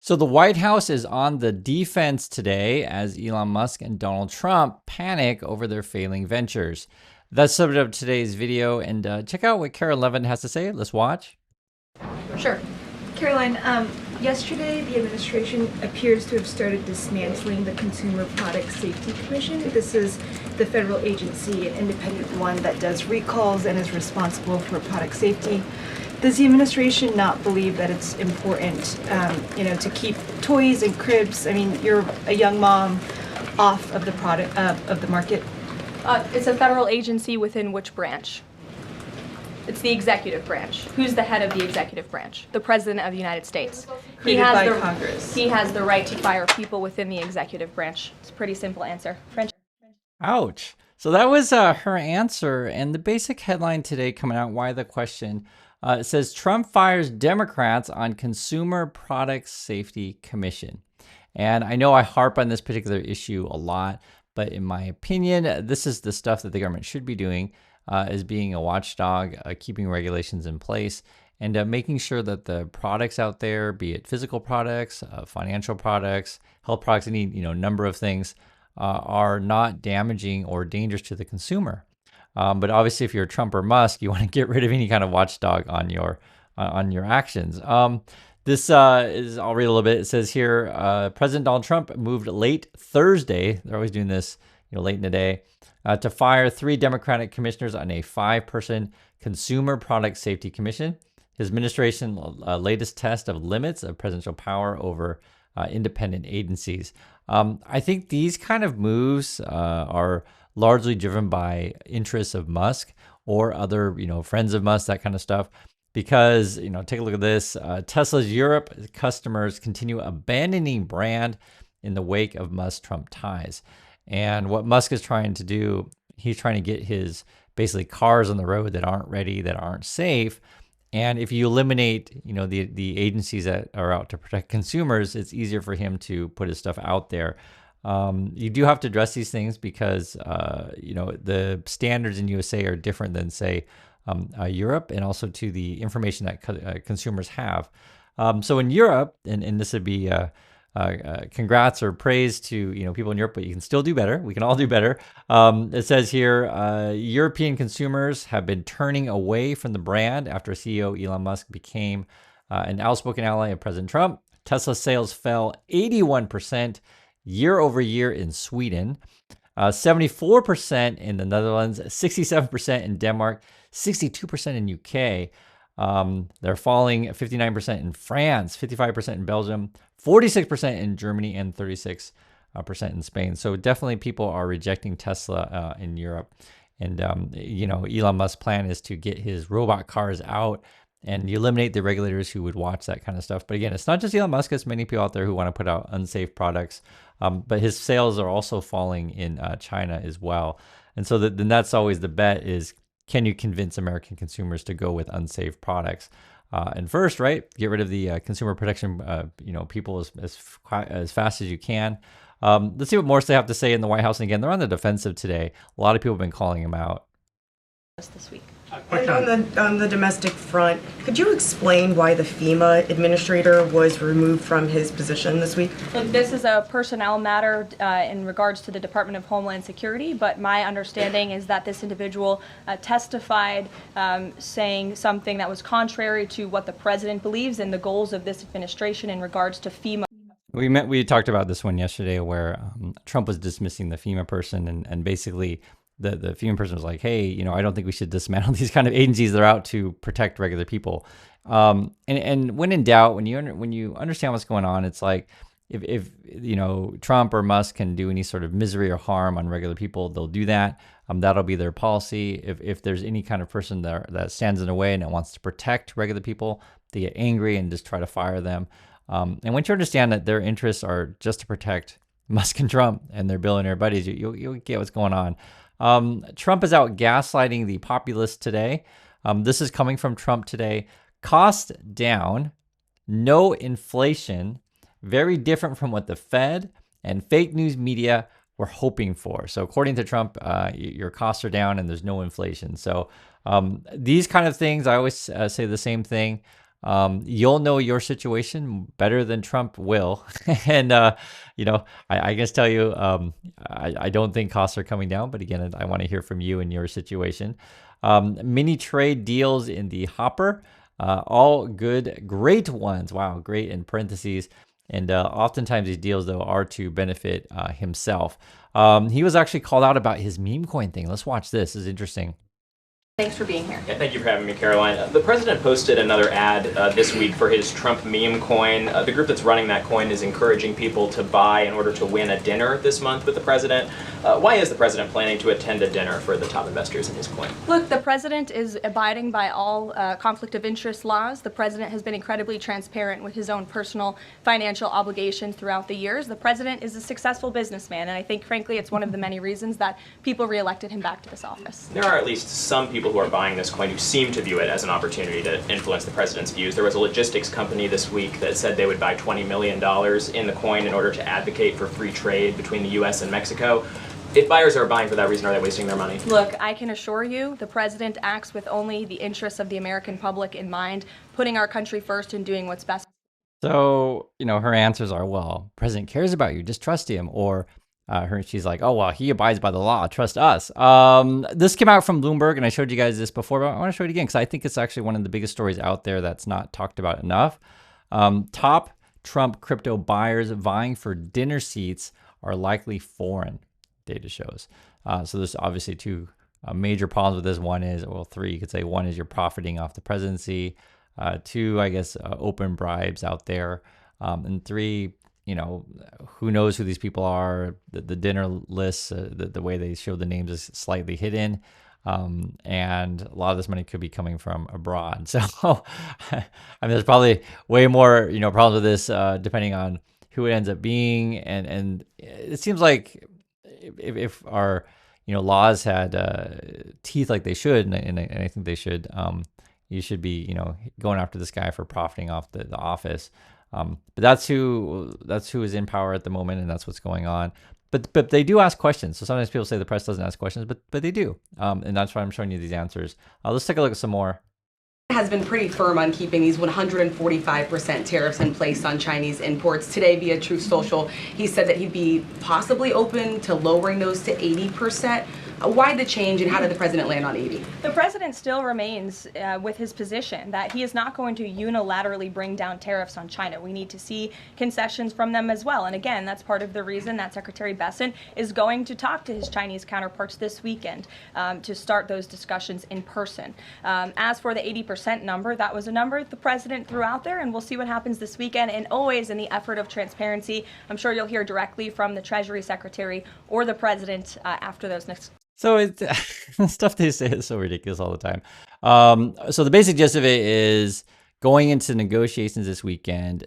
So the White House is on the defense today as Elon Musk and Donald Trump panic over their failing ventures. That's the subject of today's video, and check out what Kara Levin has to say. Let's watch. Sure. Caroline, yesterday the administration appears to have started dismantling the Consumer Product Safety Commission. This is the federal agency, an independent one that does recalls and is responsible for product safety. Does the administration not believe that it's important, to keep toys and cribs? I mean, you're a young mom off of the product of the market. It's a federal agency within which branch? It's the executive branch. Who's the head of the executive branch? The President of the United States. Created by Congress. He has the right to fire people within the executive branch. It's a pretty simple answer. Ouch. So that was her answer, and the basic headline today coming out, why the question, it says Trump fires Democrats on Consumer Product Safety Commission. And I know I harp on this particular issue a lot, but in my opinion, this is the stuff that the government should be doing, is being a watchdog, keeping regulations in place, and making sure that the products out there, be it physical products, financial products, health products, any number of things, are not damaging or dangerous to the consumer. But obviously, if you're Trump or Musk, you want to get rid of any kind of watchdog on your actions. This is, I'll read a little bit. It says here, President Donald Trump moved late Thursday. They're always doing this, late in the day, to fire 3 Democratic commissioners on a 5-person Consumer Product Safety Commission. His administration's latest test of limits of presidential power over independent agencies. I think these kind of moves are largely driven by interests of Musk or other, friends of Musk, that kind of stuff. Because, take a look at this. Tesla's Europe customers continue abandoning brand in the wake of Musk-Trump ties. And what Musk is trying to do, he's trying to get his basically cars on the road that aren't ready, that aren't safe. And if you eliminate, the agencies that are out to protect consumers, it's easier for him to put his stuff out there. You do have to address these things because, the standards in USA are different than, say, Europe, and also to the information that consumers have. So in Europe, and this would be congrats or praise to people in Europe, but you can still do better. We can all do better. It says here, European consumers have been turning away from the brand after CEO Elon Musk became an outspoken ally of President Trump. Tesla sales fell 81% year over year in Sweden, 74% in the Netherlands, 67% in Denmark, 62% in UK. They're falling 59% in France, 55% in Belgium, 46% in Germany, and 36% in Spain. So definitely people are rejecting Tesla in Europe. And, Elon Musk's plan is to get his robot cars out and eliminate the regulators who would watch that kind of stuff. But again, it's not just Elon Musk, it's many people out there who want to put out unsafe products. But his sales are also falling in China as well. And so then that's always the bet is, can you convince American consumers to go with unsafe products? And first, right, get rid of the consumer protection, people as fast as you can. Let's see what Morse they have to say in the White House. And again, they're on the defensive today. A lot of people have been calling him out. This week. And on the domestic front, could you explain why the FEMA administrator was removed from his position this week? Look, this is a personnel matter in regards to the Department of Homeland Security, but my understanding is that this individual testified saying something that was contrary to what the president believes and the goals of this administration in regards to FEMA. We talked about this one yesterday where Trump was dismissing the FEMA person and basically the FEMA person was like, hey, I don't think we should dismantle these kind of agencies that are out to protect regular people. And when in doubt, when you understand what's going on, it's like if Trump or Musk can do any sort of misery or harm on regular people, they'll do that. That'll be their policy. If there's any kind of person that stands in the way and that wants to protect regular people, they get angry and just try to fire them. And once you understand that their interests are just to protect Musk and Trump and their billionaire buddies, you'll get what's going on. Trump is out gaslighting the populace today. This is coming from Trump today. Cost down, no inflation, very different from what the Fed and fake news media were hoping for. So according to Trump, your costs are down and there's no inflation. So these kind of things, I always say the same thing. You'll know your situation better than Trump will. And, I guess tell you, I don't think costs are coming down, but again, I want to hear from you and your situation. Mini trade deals in the hopper, all good, great ones. Wow, great in parentheses. And oftentimes these deals, though, are to benefit himself. He was actually called out about his meme coin thing. Let's watch this. This is interesting. Thanks for being here. Yeah, thank you for having me, Caroline. The president posted another ad this week for his Trump meme coin. The group that's running that coin is encouraging people to buy in order to win a dinner this month with the president. Why is the president planning to attend a dinner for the top investors in his coin? Look, the president is abiding by all conflict of interest laws. The president has been incredibly transparent with his own personal financial obligations throughout the years. The president is a successful businessman, and I think, frankly, it's one of the many reasons that people reelected him back to this office. There are at least some people who are buying this coin who seem to view it as an opportunity to influence the president's views. There was a logistics company this week that said they would buy $20 million in the coin in order to advocate for free trade between the U.S. and Mexico. If buyers are buying for that reason, are they wasting their money? Look, I can assure you the president acts with only the interests of the American public in mind, putting our country first and doing what's best. So, her answers are, well, president cares about you, just trust him. Or she's like, oh, well, he abides by the law, trust us. This came out from Bloomberg, and I showed you guys this before, but I want to show it again because I think it's actually one of the biggest stories out there that's not talked about enough. Top Trump crypto buyers vying for dinner seats are likely foreign, data shows. So there's obviously two major problems with this. One is, well, three, you could say. One is you're profiting off the presidency. Two, I guess, open bribes out there. And three, who knows who these people are. The dinner lists, the way they show the names is slightly hidden. And a lot of this money could be coming from abroad. So, I mean, there's probably way more, problems with this, depending on who it ends up being. And it seems like if our, laws had teeth like they should, and I think they should, you should be, going after this guy for profiting off the office. But that's who is in power at the moment, and that's what's going on. But they do ask questions. So sometimes people say the press doesn't ask questions, but they do. And that's why I'm showing you these answers. Let's take a look at some more. Has been pretty firm on keeping these 145% tariffs in place on Chinese imports. Today, via Truth Social, he said that he'd be possibly open to lowering those to 80%. Why the change, and how did the president land on 80? The president still remains with his position that he is not going to unilaterally bring down tariffs on China. We need to see concessions from them as well. And again, that's part of the reason that Secretary Besant is going to talk to his Chinese counterparts this weekend to start those discussions in person. As for the 80% number, that was a number the president threw out there, and we'll see what happens this weekend. And always in the effort of transparency, I'm sure you'll hear directly from the Treasury Secretary or the president after those next. So the stuff they say is so ridiculous all the time. So the basic gist of it is going into negotiations this weekend.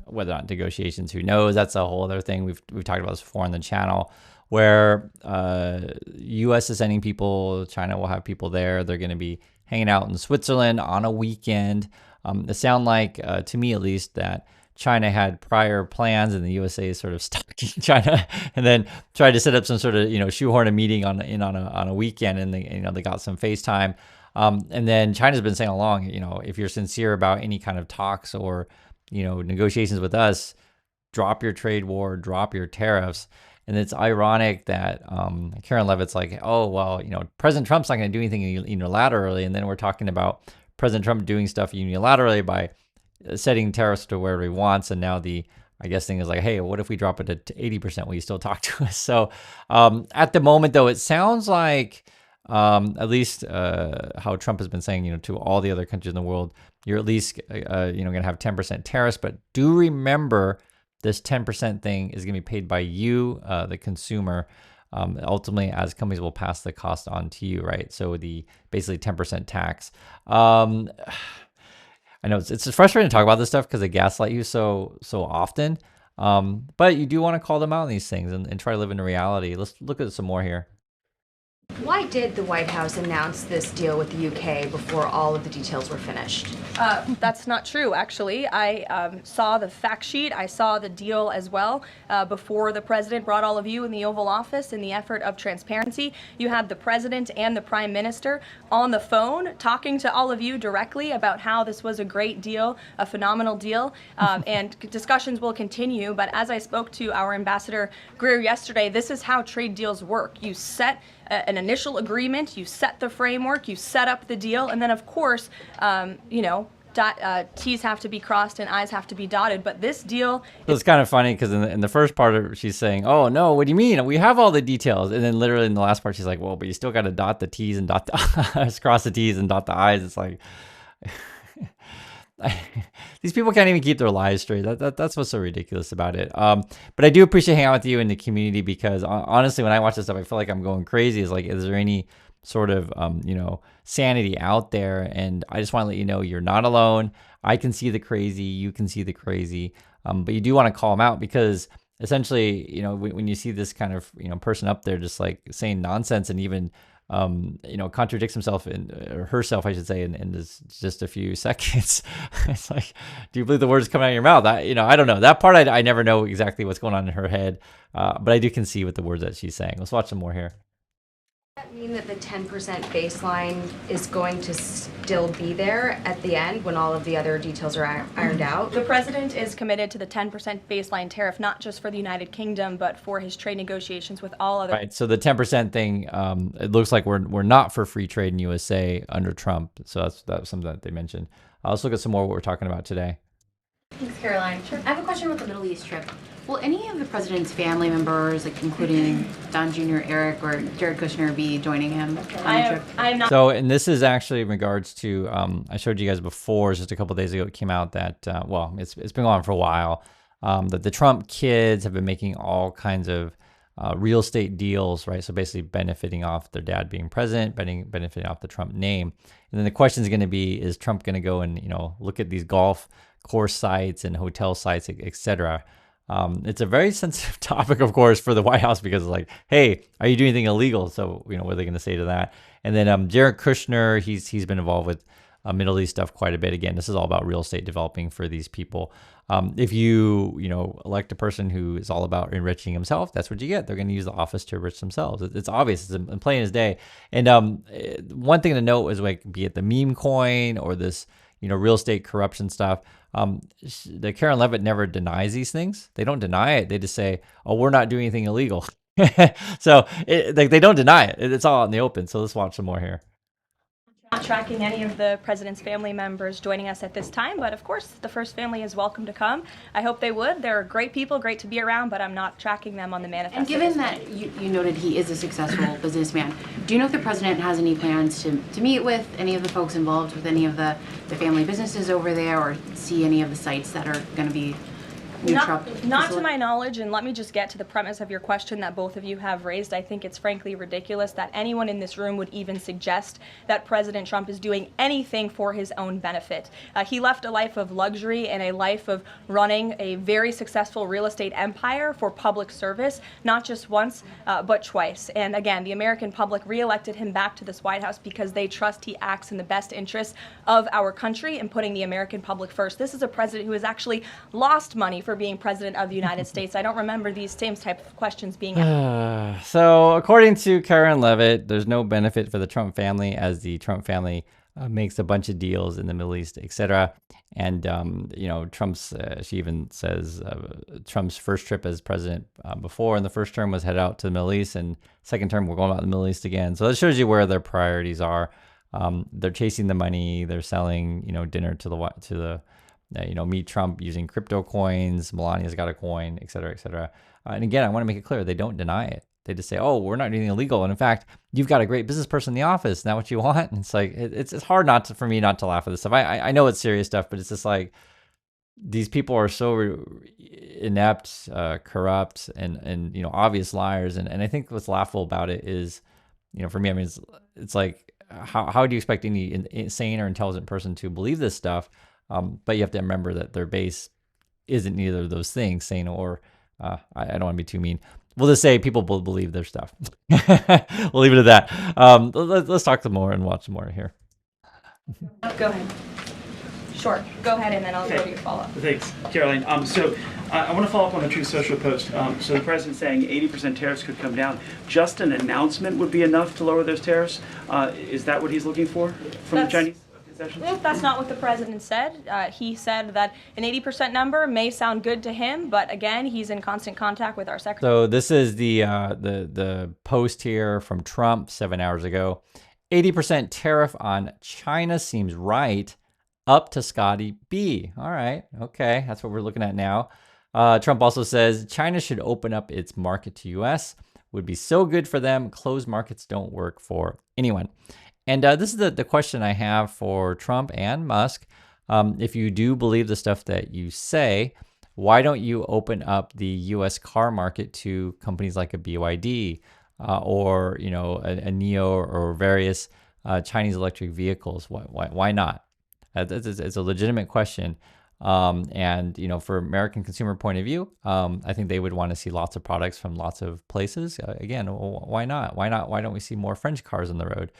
Whether or not negotiations, who knows? That's a whole other thing. We've talked about this before on the channel, where U.S. is sending people. China will have people there. They're going to be hanging out in Switzerland on a weekend. It sounds like, to me at least, that China had prior plans, and the USA is sort of stalking China, and then tried to set up some sort of shoehorn a meeting on a weekend, and they got some FaceTime, and then China's been saying all along, if you're sincere about any kind of talks or negotiations with us, drop your trade war, drop your tariffs. And it's ironic that Karen Levitt's like, oh well, President Trump's not going to do anything unilaterally, and then we're talking about President Trump doing stuff unilaterally by setting tariffs to wherever he wants, and now the thing is like, hey, what if we drop it to 80%? Will you still talk to us? So at the moment, though, it sounds like at least how Trump has been saying, to all the other countries in the world, you're at least going to have 10% tariffs, but do remember this 10% thing is going to be paid by you, the consumer. Ultimately, as companies will pass the cost on to you, right? So the basically 10% tax. I know it's frustrating to talk about this stuff because they gaslight you so often, but you do want to call them out on these things and try to live in reality. Let's look at some more here. Why did the White House announce this deal with the UK before all of the details were finished? That's not true, actually. I saw the fact sheet. I saw the deal as well before the president brought all of you in the Oval Office in the effort of transparency. You had the president and the prime minister on the phone talking to all of you directly about how this was a great deal, a phenomenal deal, and discussions will continue. But as I spoke to our ambassador Greer yesterday, this is how trade deals work. You set an initial agreement, you set the framework, you set up the deal, and then of course, T's have to be crossed and I's have to be dotted. But this deal, So it's kind of funny because in the first part of she's saying, "Oh no, what do you mean? We have all the details," and then literally in the last part she's like, "Well, but you still got to dot the T's and dot the I's, cross the T's and dot the I's." It's like these people can't even keep their lives straight. That's what's so ridiculous about it. But I do appreciate hanging out with you in the community because honestly, when I watch this stuff, I feel like I'm going crazy. It's like, is there any sort of sanity out there? And I just want to let you know you're not alone. I can see the crazy. You can see the crazy. But you do want to call them out because essentially, when you see this kind of person up there just like saying nonsense and even contradicts himself or herself, I should say, in just a few seconds. It's like, do you believe the words coming out of your mouth? I don't know. That part, I never know exactly what's going on in her head, but I do can see with the words that she's saying. Let's watch some more here. Does that mean that the 10% baseline is going to still be there at the end when all of the other details are ironed out? the president is committed to the 10% baseline tariff, not just for the United Kingdom, but for his trade negotiations with all other. Right. So the 10% thing, it looks like we're not for free trade in USA under Trump. So that's something that they mentioned. Let's look at some more of what we're talking about today. Thanks, Caroline. Sure. I have a question about the Middle East trip. Will any of the president's family members, like including Don Jr., Eric, or Jared Kushner, be joining him on the trip? I'm not. So, and this is actually in regards to, I showed you guys before, just a couple of days ago, it came out that, it's been going on for a while, that the Trump kids have been making all kinds of real estate deals, right? So basically benefiting off their dad being president, benefiting off the Trump name. And then the question is going to be, is Trump going to go and, look at these golf course sites and hotel sites, et cetera? It's a very sensitive topic, of course, for the White House because it's like, hey, are you doing anything illegal? So, what are they going to say to that? And then Jared Kushner, he's been involved with Middle East stuff quite a bit. Again, this is all about real estate developing for these people. If you elect a person who is all about enriching himself, that's what you get. They're going to use the office to enrich themselves. It's obvious. It's in plain as day. And one thing to note is like, be it the meme coin or this real estate corruption stuff. The Karen Levitt never denies these things. They don't deny it. They just say, "Oh, we're not doing anything illegal." So they don't deny it. It's all out in the open. So let's watch some more here. Not tracking any of the president's family members joining us at this time, but of course the first family is welcome to come. I hope they would. They're great people, great to be around, but I'm not tracking them on the manifest. And given that you noted he is a successful businessman, do you know if the president has any plans to meet with any of the folks involved with any of the family businesses over there, or see any of the sites that are going to be new Trump? Not to my knowledge, and let me just get to the premise of your question that both of you have raised. I think it's frankly ridiculous that anyone in this room would even suggest that President Trump is doing anything for his own benefit. He left a life of luxury and a life of running a very successful real estate empire for public service, not just once, but twice. And again, the American public reelected him back to this White House because they trust he acts in the best interest of our country and putting the American public first. This is a president who has actually lost money for being president of the United States. I don't remember these same type of questions being asked. So according to Karen Levitt, there's no benefit for the Trump family as the Trump family makes a bunch of deals in the Middle East, etc. And Trump's she even says Trump's first trip as president before in the first term was head out to the Middle East, and second term we're going out to the Middle East again. So that shows you where their priorities are. They're chasing the money. They're selling dinner to the meet Trump using crypto coins. Melania's got a coin, et cetera, et cetera. And again, I want to make it clear, they don't deny it. They just say, "Oh, we're not doing illegal." And in fact, you've got a great business person in the office. Is that what you want? And it's like, it's hard for me not to laugh at this stuff. I know it's serious stuff, but it's just like, these people are so inept, corrupt, and obvious liars. And I think what's laughable about it is, for me, I mean, it's like, how do you expect any sane or intelligent person to believe this stuff? But you have to remember that their base isn't neither of those things, sane or, I don't want to be too mean, we'll just say people believe their stuff. We'll leave it at that. Let's talk some more and watch some more here. Go ahead. Sure. Go ahead, and then I'll go to your follow-up. Thanks, Caroline. I want to follow up on the Truth Social post. So the president's saying 80% tariffs could come down. Just an announcement would be enough to lower those tariffs. Is that what he's looking for from the Chinese concessions? Well, that's not what the president said. He said that an 80% number may sound good to him, but again, he's in constant contact with our secretary. So this is the post here from Trump 7 hours ago. 80% tariff on China seems right. Up to Scotty B. All right. Okay. That's what we're looking at now. Trump also says China should open up its market to U.S. Would be so good for them. Closed markets don't work for anyone. And this is the question I have for Trump and Musk. If you do believe the stuff that you say, why don't you open up the U.S. car market to companies like a BYD or a NIO or various Chinese electric vehicles? Why not? It's a legitimate question. And for American consumer point of view, I think they would want to see lots of products from lots of places. Again, why not? Why don't we see more French cars on the road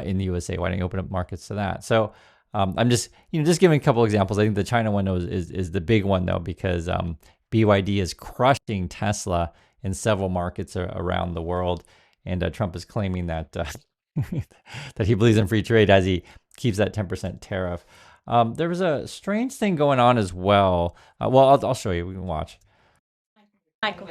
in the USA? Why don't you open up markets to that? So I'm just giving a couple examples. I think the China one is the big one though, because BYD is crushing Tesla in several markets around the world, and Trump is claiming that that he believes in free trade as he keeps that 10% tariff. There was a strange thing going on as well. I'll show you. We can watch. Michael.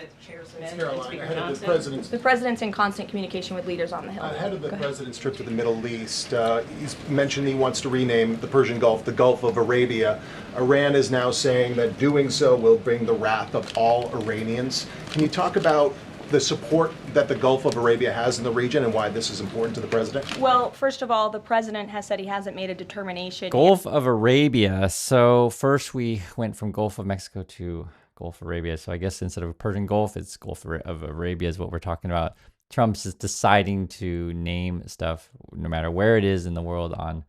The president's in constant communication with leaders on the Hill. Ahead of the president's trip to the Middle East, he's mentioned he wants to rename the Persian Gulf the Gulf of Arabia. Iran is now saying that doing so will bring the wrath of all Iranians. Can you talk about the support that the Gulf of Arabia has in the region and why this is important to the president? Well, first of all, the president has said he hasn't made a determination. Gulf of Arabia. So first we went from Gulf of Mexico to Gulf of Arabia. So I guess instead of Persian Gulf, it's Gulf of Arabia is what we're talking about. Trump's is deciding to name stuff, no matter where it is in the world, on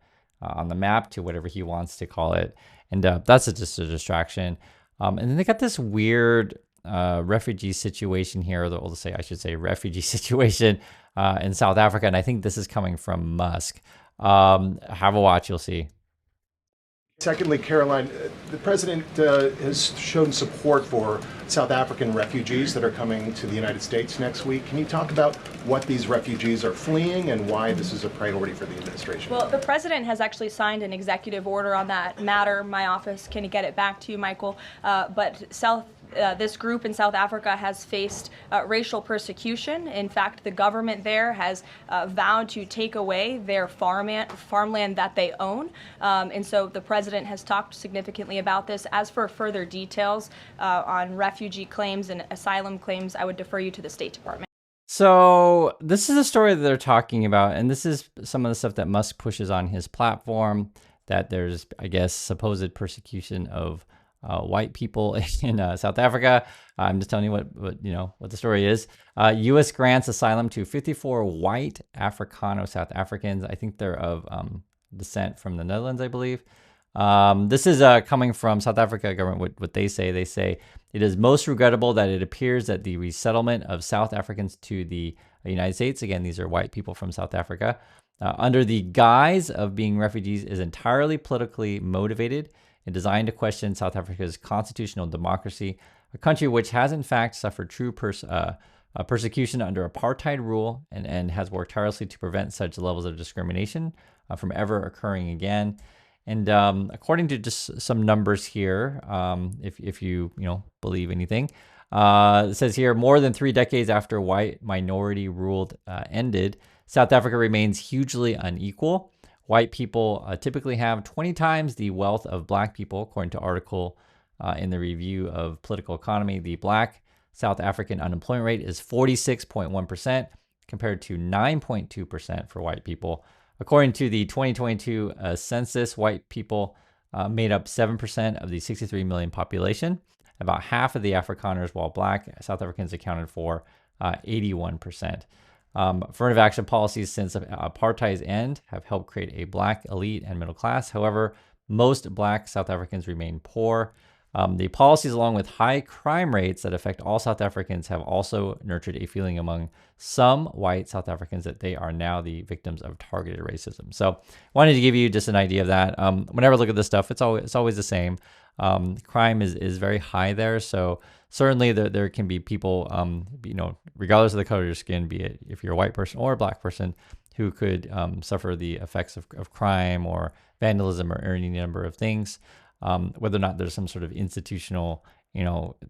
the map to whatever he wants to call it. And that's just a distraction. And then they got this weird refugee situation here, or I should say refugee situation in South Africa. And I think this is coming from Musk. Have a watch, you'll see. Secondly, Caroline, the president has shown support for South African refugees that are coming to the United States next week. Can you talk about what these refugees are fleeing and why this is a priority for the administration? Well, the president has actually signed an executive order on that matter. My office can get it back to you, Michael. But this group in South Africa has faced racial persecution. In fact, the government there has vowed to take away their farmland that they own. And so the president has talked significantly about this. As for further details on refugee claims and asylum claims, I would defer you to the State Department. So this is a story that they're talking about, and this is some of the stuff that Musk pushes on his platform, that there's, I guess, supposed persecution of white people in South Africa. I'm just telling you what the story is. U.S. grants asylum to 54 white Africano South Africans. I think they're of descent from the Netherlands, I believe. This is coming from South Africa government. What they say it is most regrettable that it appears that the resettlement of South Africans to the United States, again, these are white people from South Africa, under the guise of being refugees is entirely politically motivated and designed to question South Africa's constitutional democracy, a country which has in fact suffered true persecution under apartheid rule and has worked tirelessly to prevent such levels of discrimination from ever occurring again. And according to just some numbers here, if you believe anything, it says here, more than 3 decades after white minority ruled ended, South Africa remains hugely unequal. White people typically have 20 times the wealth of black people, according to article in the Review of Political Economy. The black South African unemployment rate is 46.1% compared to 9.2% for white people. According to the 2022 census, white people made up 7% of the 63 million population, about half of the Afrikaners, while black South Africans accounted for 81%. Affirmative action policies since apartheid's end have helped create a black elite and middle class. However, most black South Africans remain poor. The policies, along with high crime rates that affect all South Africans, have also nurtured a feeling among some white South Africans that they are now the victims of targeted racism. So, wanted to give you just an idea of that. Whenever I look at this stuff, it's always the same. Crime is very high there, so certainly there can be people, regardless of the color of your skin, be it if you're a white person or a black person, who could suffer the effects of crime or vandalism or any number of things. Whether or not there's some sort of institutional,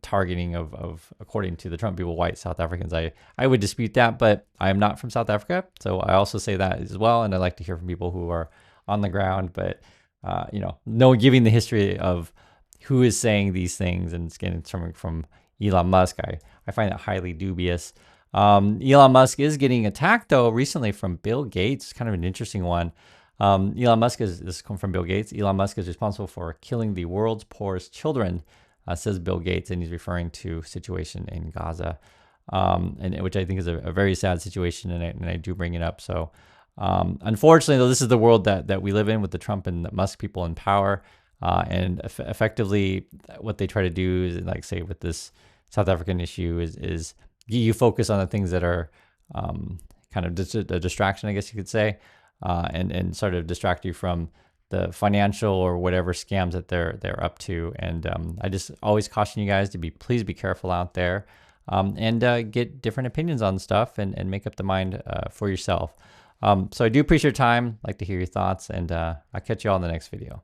targeting of according to the Trump people, white South Africans, I would dispute that, but I am not from South Africa, so I also say that as well, and I like to hear from people who are on the ground, but giving the history of who is saying these things and it's getting from Elon Musk, I find it highly dubious. Elon Musk is getting attacked though recently from Bill Gates, kind of an interesting one. Elon Musk this is from Bill Gates. Elon Musk is responsible for killing the world's poorest children, says Bill Gates, and he's referring to situation in Gaza, and which I think is a very sad situation, and I do bring it up. So, unfortunately, though, this is the world that we live in with the Trump and the Musk people in power, and effectively, what they try to do is, like say with this South African issue, is you focus on the things that are kind of just a distraction, I guess you could say. And sort of distract you from the financial or whatever scams that they're up to. And I just always caution you guys to please be careful out there, and get different opinions on stuff and make up the mind for yourself. So I do appreciate your time. Like to hear your thoughts, and I'll catch you all in the next video.